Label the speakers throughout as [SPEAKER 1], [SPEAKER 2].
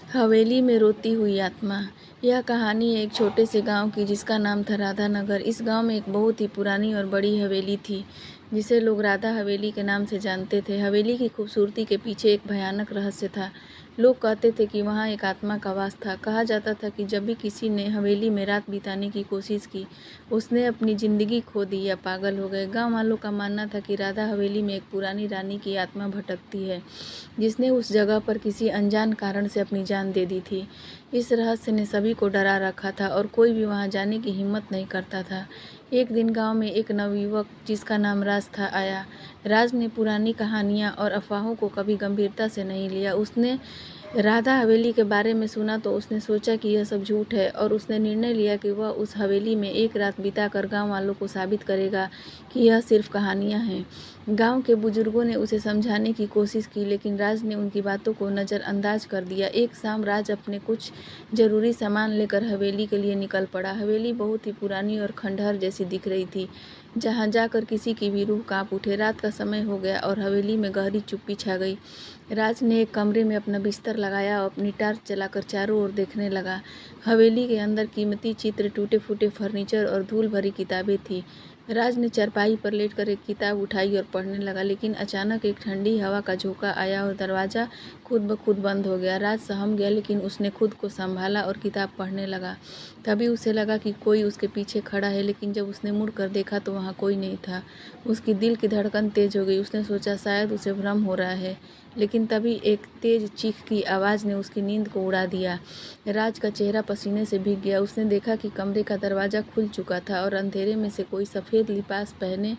[SPEAKER 1] हवेली में रोती हुई आत्मा। यह कहानी है एक छोटे से गांव की जिसका नाम था राधा नगर। इस गांव में एक बहुत ही पुरानी और बड़ी हवेली थी जिसे लोग राधा हवेली के नाम से जानते थे। हवेली की खूबसूरती के पीछे एक भयानक रहस्य था। लोग कहते थे कि वहाँ एक आत्मा का वास था। कहा जाता था कि जब भी किसी ने हवेली में रात बिताने की कोशिश की उसने अपनी ज़िंदगी खो दी या पागल हो गए। गाँव वालों का मानना था कि राधा हवेली में एक पुरानी रानी की आत्मा भटकती है जिसने उस जगह पर किसी अनजान कारण से अपनी जान दे दी थी। इस रहस्य ने सभी को डरा रखा था और कोई भी वहां जाने की हिम्मत नहीं करता था। एक दिन गांव में एक नवयुवक जिसका नाम राज था आया। राज ने पुरानी कहानियां और अफवाहों को कभी गंभीरता से नहीं लिया। उसने राधा हवेली के बारे में सुना तो उसने सोचा कि यह सब झूठ है और उसने निर्णय लिया कि वह उस हवेली में एक रात बिताकर गांव वालों को साबित करेगा कि यह सिर्फ कहानियां हैं। गांव के बुजुर्गों ने उसे समझाने की कोशिश की लेकिन राज ने उनकी बातों को नज़रअंदाज कर दिया। एक शाम राज अपने कुछ जरूरी सामान लेकर हवेली के लिए निकल पड़ा। हवेली बहुत ही पुरानी और खंडहर जैसी दिख रही थी जहां जाकर किसी की भी रूह कांप उठे। रात का समय हो गया और हवेली में गहरी चुप्पी छा गई। राज ने एक कमरे में अपना बिस्तर लगाया और अपनी टार्च चलाकर चारों ओर देखने लगा। हवेली के अंदर कीमती चित्र, टूटे फूटे फर्नीचर और धूल भरी किताबें थी। राज ने चारपाई पर लेटकर एक किताब उठाई और पढ़ने लगा लेकिन अचानक एक ठंडी हवा का झोंका आया और दरवाज़ा खुद ब खुद बंद हो गया। राज सहम गया लेकिन उसने खुद को संभाला और किताब पढ़ने लगा। तभी उसे लगा कि कोई उसके पीछे खड़ा है लेकिन जब उसने मुड़कर देखा तो वहाँ कोई नहीं था। उसकी दिल की धड़कन तेज हो गई। उसने सोचा शायद उसे भ्रम हो रहा है लेकिन तभी एक तेज चीख की आवाज़ ने उसकी नींद को उड़ा दिया। राज का चेहरा पसीने से भीग गया। उसने देखा कि कमरे का दरवाज़ा खुल चुका था और अंधेरे में से कोई सफ़ेद लिबास पहने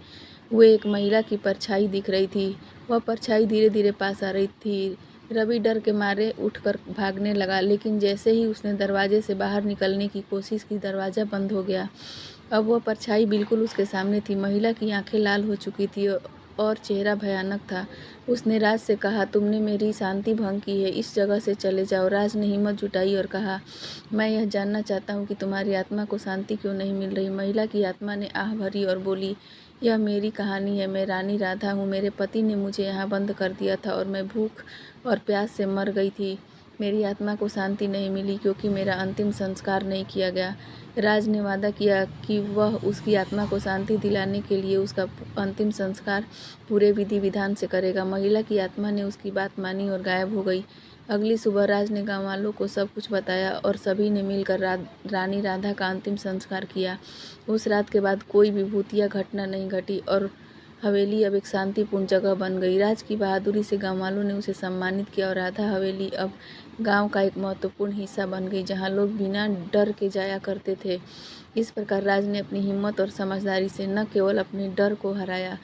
[SPEAKER 1] हुए एक महिला की परछाई दिख रही थी। वह परछाई धीरे धीरे पास आ रही थी। रवि डर के मारे उठकर भागने लगा लेकिन जैसे ही उसने दरवाजे से बाहर निकलने की कोशिश की दरवाज़ा बंद हो गया। अब वह परछाई बिल्कुल उसके सामने थी। महिला की आंखें लाल हो चुकी थी और चेहरा भयानक था। उसने राज से कहा, तुमने मेरी शांति भंग की है, इस जगह से चले जाओ। राज ने हिम्मत जुटाई और कहा, मैं यह जानना चाहता हूँ कि तुम्हारी आत्मा को शांति क्यों नहीं मिल रही। महिला की आत्मा ने आह भरी और बोली, यह मेरी कहानी है। मैं रानी राधा हूँ। मेरे पति ने मुझे यहाँ बंद कर दिया था और मैं भूख और प्यास से मर गई थी। मेरी आत्मा को शांति नहीं मिली क्योंकि मेरा अंतिम संस्कार नहीं किया गया। राज ने वादा किया कि वह उसकी आत्मा को शांति दिलाने के लिए उसका अंतिम संस्कार पूरे विधि विधान से करेगा। महिला की आत्मा ने उसकी बात मानी और गायब हो गई। अगली सुबह राज ने गांव वालों को सब कुछ बताया और सभी ने मिलकर रानी राधा का अंतिम संस्कार किया। उस रात के बाद कोई भी भूतिया घटना नहीं घटी और हवेली अब एक शांतिपूर्ण जगह बन गई। राज की बहादुरी से गांव वालों ने उसे सम्मानित किया और राधा हवेली अब गांव का एक महत्वपूर्ण हिस्सा बन गई जहां लोग बिना डर के जाया करते थे। इस प्रकार राज ने अपनी हिम्मत और समझदारी से न केवल अपने डर को हराया